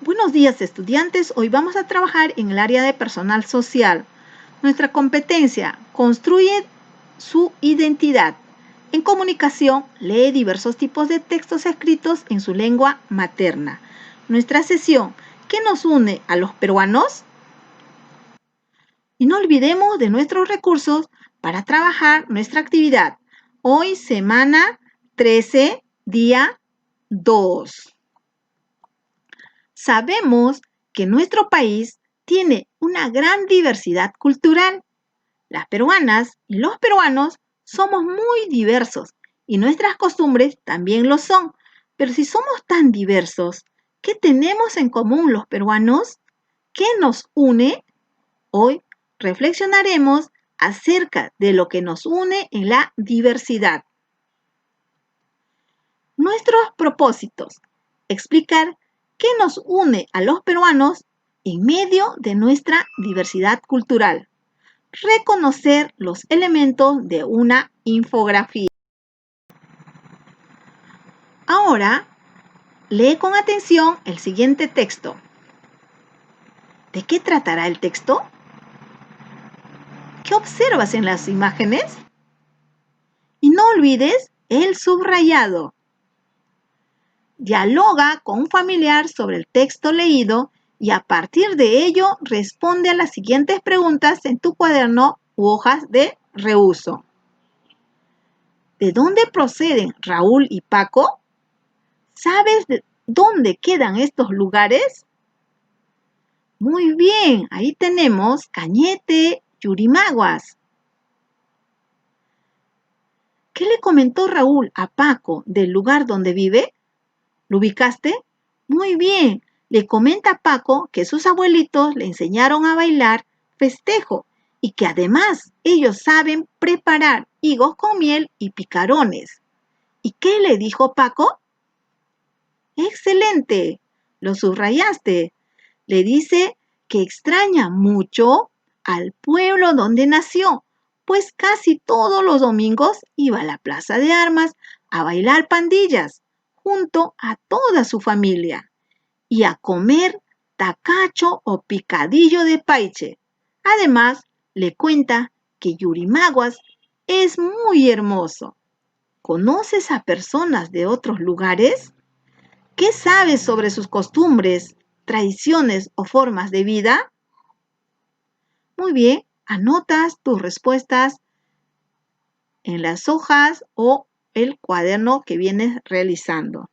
Buenos días, estudiantes. Hoy vamos a trabajar en el área de personal social. Nuestra competencia construye su identidad. En comunicación, lee diversos tipos de textos escritos en su lengua materna. Nuestra sesión, ¿qué nos une a los peruanos? Y no olvidemos de nuestros recursos para trabajar nuestra actividad. Hoy, semana 13, día 2. Sabemos que nuestro país tiene una gran diversidad cultural. Las peruanas y los peruanos somos muy diversos y nuestras costumbres también lo son. Pero si somos tan diversos, ¿qué tenemos en común los peruanos? ¿Qué nos une? Hoy reflexionaremos acerca de lo que nos une en la diversidad. Nuestros propósitos: explicar qué nos une a los peruanos en medio de nuestra diversidad cultural. Reconocer los elementos de una infografía. Ahora, lee con atención el siguiente texto. ¿De qué tratará el texto? ¿Qué observas en las imágenes? Y no olvides el subrayado. Dialoga con un familiar sobre el texto leído y a partir de ello responde a las siguientes preguntas en tu cuaderno u hojas de reuso. ¿De dónde proceden Raúl y Paco? ¿Sabes de dónde quedan estos lugares? Muy bien, ahí tenemos Cañete, Yurimaguas. ¿Qué le comentó Raúl a Paco del lugar donde vive? ¿Lo ubicaste? Muy bien, le comenta a Paco que sus abuelitos le enseñaron a bailar festejo y que además ellos saben preparar higos con miel y picarones. ¿Y qué le dijo Paco? ¡Excelente! Lo subrayaste. Le dice que extraña mucho al pueblo donde nació, pues casi todos los domingos iba a la plaza de armas a bailar pandillas junto a toda su familia y a comer tacacho o picadillo de paiche. Además, le cuenta que Yurimaguas es muy hermoso. ¿Conoces a personas de otros lugares? ¿Qué sabes sobre sus costumbres, tradiciones o formas de vida? Muy bien, anotas tus respuestas en las hojas o el cuaderno que vienes realizando.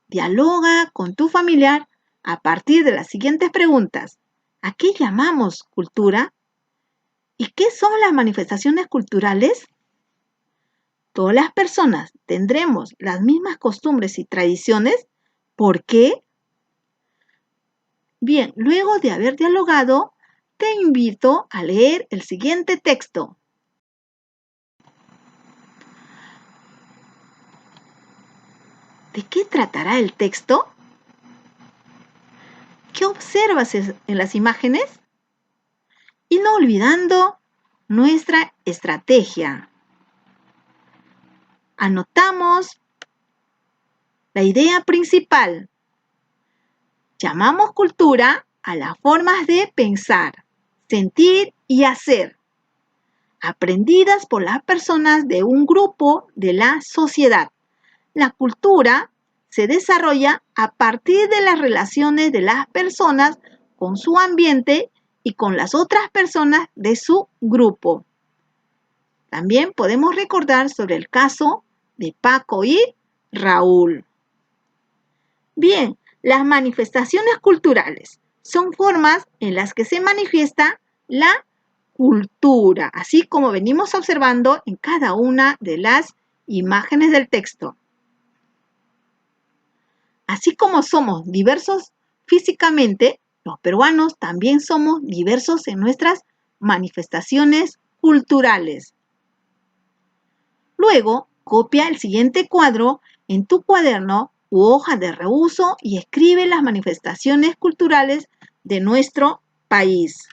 Dialoga con tu familiar a partir de las siguientes preguntas. ¿A qué llamamos cultura? ¿Y qué son las manifestaciones culturales? ¿Todas las personas tendremos las mismas costumbres y tradiciones? ¿Por qué? Bien, luego de haber dialogado, te invito a leer el siguiente texto. ¿De qué tratará el texto? ¿Qué observas en las imágenes? Y no olvidando nuestra estrategia. Anotamos la idea principal. Llamamos cultura a las formas de pensar, sentir y hacer, aprendidas por las personas de un grupo de la sociedad. La cultura se desarrolla a partir de las relaciones de las personas con su ambiente y con las otras personas de su grupo. También podemos recordar sobre el caso de Paco y Raúl. Bien, las manifestaciones culturales son formas en las que se manifiesta la cultura, así como venimos observando en cada una de las imágenes del texto. Así como somos diversos físicamente, los peruanos también somos diversos en nuestras manifestaciones culturales. Luego, copia el siguiente cuadro en tu cuaderno u hoja de reuso y escribe las manifestaciones culturales de nuestro país.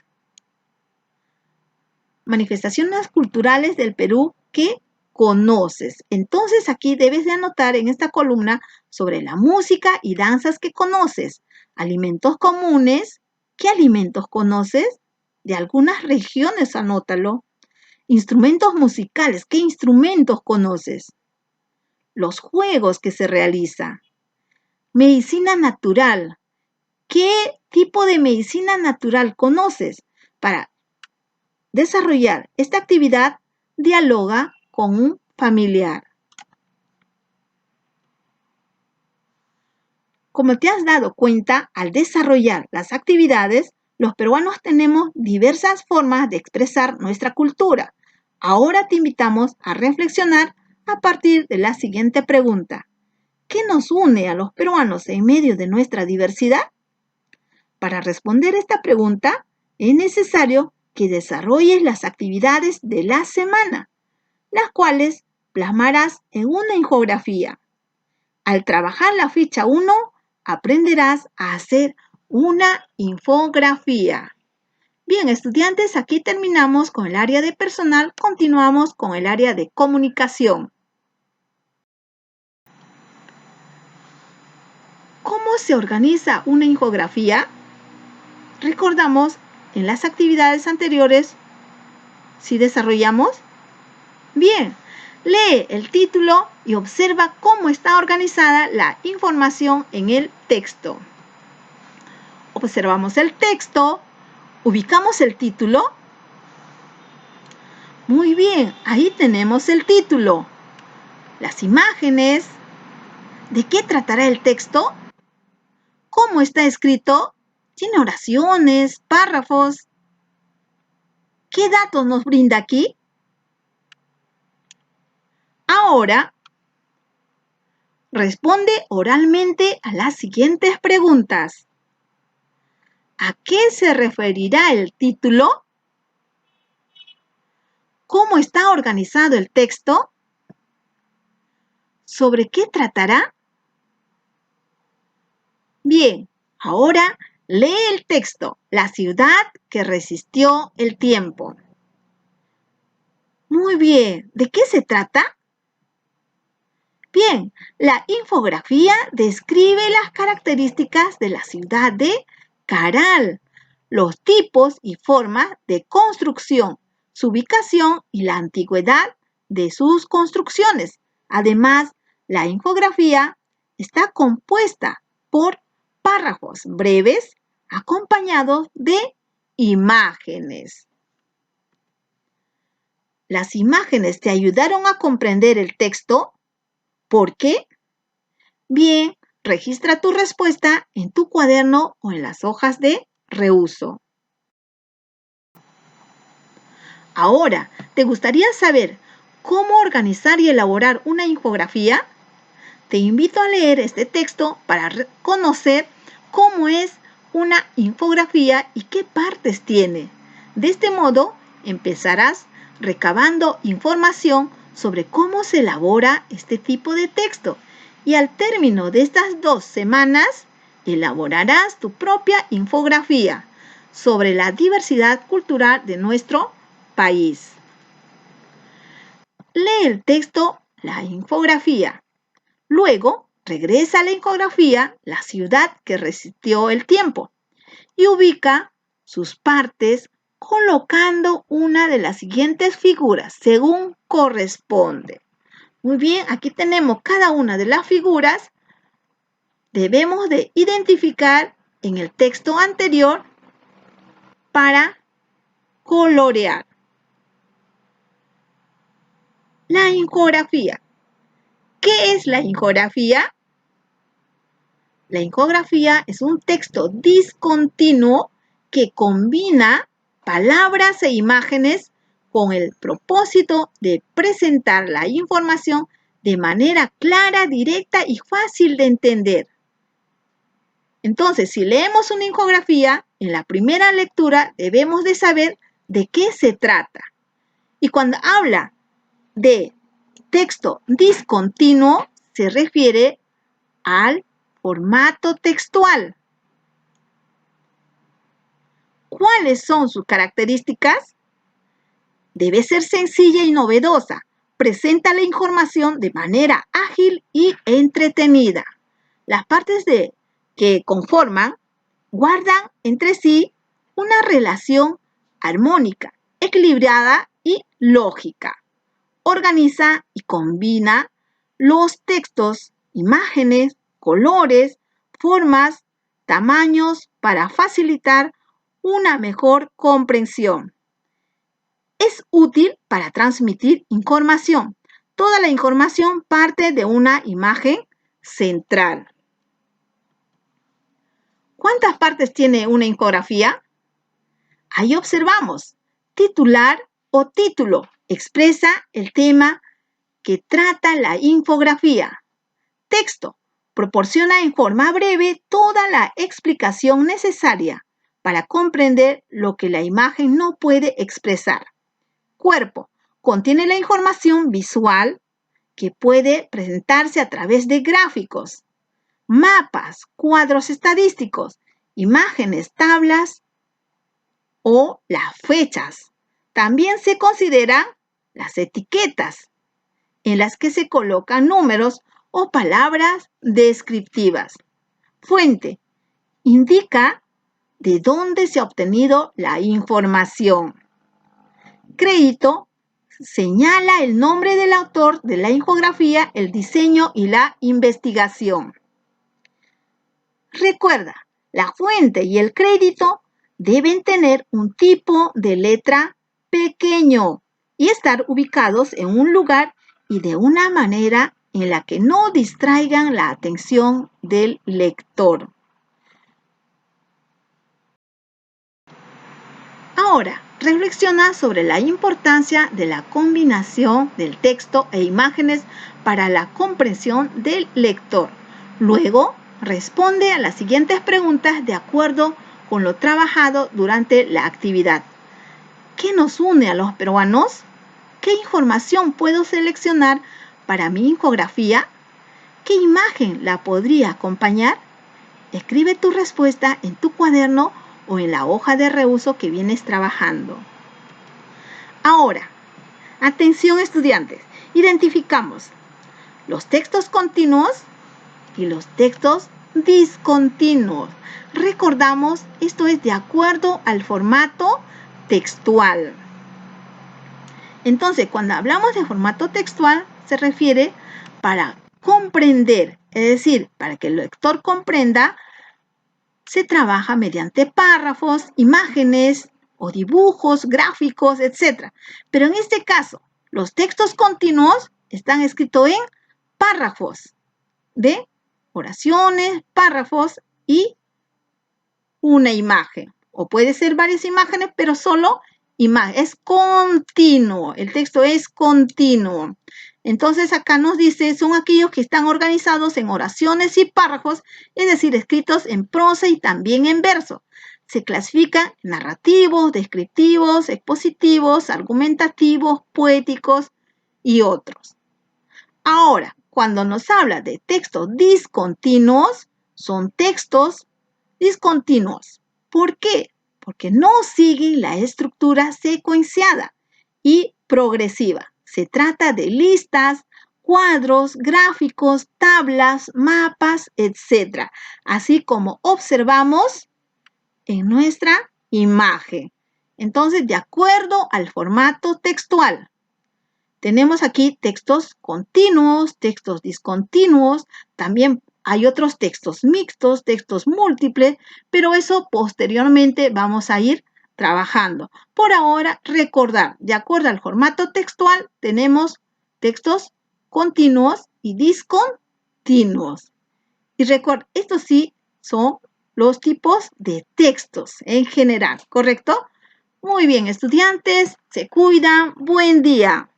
Manifestaciones culturales del Perú que conoces. Entonces aquí debes de anotar en esta columna sobre la música y danzas que conoces. Alimentos comunes. ¿Qué alimentos conoces? De algunas regiones, anótalo. Instrumentos musicales. ¿Qué instrumentos conoces? Los juegos que se realizan. Medicina natural. ¿Qué tipo de medicina natural conoces? Para desarrollar esta actividad, dialoga con un familiar. Como te has dado cuenta, al desarrollar las actividades, los peruanos tenemos diversas formas de expresar nuestra cultura. Ahora te invitamos a reflexionar a partir de la siguiente pregunta. ¿Qué nos une a los peruanos en medio de nuestra diversidad? Para responder esta pregunta, es necesario que desarrolles las actividades de la semana, las cuales plasmarás en una infografía. Al trabajar la ficha 1, aprenderás a hacer una infografía. Bien, estudiantes, aquí terminamos con el área de personal, continuamos con el área de comunicación. ¿Cómo se organiza una infografía? Recordamos en las actividades anteriores, ¿sí desarrollamos? Bien, lee el título y observa cómo está organizada la información en el texto. Observamos el texto, ubicamos el título. Muy bien, ahí tenemos el título. Las imágenes. ¿De qué tratará el texto? ¿Cómo está escrito? ¿Tiene oraciones, párrafos? ¿Qué datos nos brinda aquí? Ahora, responde oralmente a las siguientes preguntas. ¿A qué se referirá el título? ¿Cómo está organizado el texto? ¿Sobre qué tratará? Bien, ahora lee el texto, La ciudad que resistió el tiempo. Muy bien, ¿de qué se trata? Bien, la infografía describe las características de la ciudad de Caral, los tipos y formas de construcción, su ubicación y la antigüedad de sus construcciones. Además, la infografía está compuesta por párrafos breves acompañados de imágenes. ¿Las imágenes te ayudaron a comprender el texto? ¿Por qué? Bien, registra tu respuesta en tu cuaderno o en las hojas de reuso. Ahora, ¿te gustaría saber cómo organizar y elaborar una infografía? Te invito a leer este texto para conocer cómo es una infografía y qué partes tiene. De este modo, empezarás recabando información sobre cómo se elabora este tipo de texto. Y al término de estas 2 semanas, elaborarás tu propia infografía sobre la diversidad cultural de nuestro país. Lee el texto, la infografía. Luego, regresa a la infografía, la ciudad que resistió el tiempo, y ubica sus partes colocando una de las siguientes figuras según corresponde. Muy bien, aquí tenemos cada una de las figuras. Debemos de identificar en el texto anterior para colorear. La infografía. ¿Qué es la infografía? La infografía es un texto discontinuo que combina palabras e imágenes con el propósito de presentar la información de manera clara, directa y fácil de entender. Entonces, si leemos una infografía, en la primera lectura debemos de saber de qué se trata. Y cuando habla de texto discontinuo, se refiere al formato textual. ¿Cuáles son sus características? Debe ser sencilla y novedosa, presenta la información de manera ágil y entretenida. Las partes que conforman guardan entre sí una relación armónica, equilibrada y lógica. Organiza y combina los textos, imágenes, colores, formas, tamaños para facilitar una mejor comprensión. Es útil para transmitir información. Toda la información parte de una imagen central. ¿Cuántas partes tiene una infografía? Ahí observamos. Titular o título expresa el tema que trata la infografía. Texto proporciona en forma breve toda la explicación necesaria para comprender lo que la imagen no puede expresar. Cuerpo contiene la información visual que puede presentarse a través de gráficos, mapas, cuadros estadísticos, imágenes, tablas o las fechas. También se consideran las etiquetas, en las que se colocan números o palabras descriptivas. Fuente indica de dónde se ha obtenido la información. Crédito señala el nombre del autor de la infografía, el diseño y la investigación. Recuerda, la fuente y el crédito deben tener un tipo de letra pequeño y estar ubicados en un lugar y de una manera en la que no distraigan la atención del lector. Ahora, reflexiona sobre la importancia de la combinación del texto e imágenes para la comprensión del lector. Luego, responde a las siguientes preguntas de acuerdo con lo trabajado durante la actividad. ¿Qué nos une a los peruanos? ¿Qué información puedo seleccionar para mi infografía? ¿Qué imagen la podría acompañar? Escribe tu respuesta en tu cuaderno o en la hoja de reuso que vienes trabajando. Ahora, atención estudiantes, identificamos los textos continuos y los textos discontinuos. Recordamos, esto es de acuerdo al formato textual. Entonces, cuando hablamos de formato textual, se refiere para comprender, es decir, para que el lector comprenda, se trabaja mediante párrafos, imágenes o dibujos, gráficos, etc. Pero en este caso, los textos continuos están escritos en párrafos de oraciones, párrafos y una imagen. O puede ser varias imágenes, pero solo imagen. Es continuo, el texto es continuo. Entonces acá nos dice, son aquellos que están organizados en oraciones y párrafos, es decir, escritos en prosa y también en verso. Se clasifican en narrativos, descriptivos, expositivos, argumentativos, poéticos y otros. Ahora, cuando nos habla de textos discontinuos, son textos discontinuos. ¿Por qué? Porque no siguen la estructura secuenciada y progresiva. Se trata de listas, cuadros, gráficos, tablas, mapas, etc. Así como observamos en nuestra imagen. Entonces, de acuerdo al formato textual, tenemos aquí textos continuos, textos discontinuos, también hay otros textos mixtos, textos múltiples, pero eso posteriormente vamos a ir trabajando. Por ahora, recordar, de acuerdo al formato textual, tenemos textos continuos y discontinuos. Y recuerda, estos sí son los tipos de textos en general, ¿correcto? Muy bien, estudiantes, se cuidan, buen día.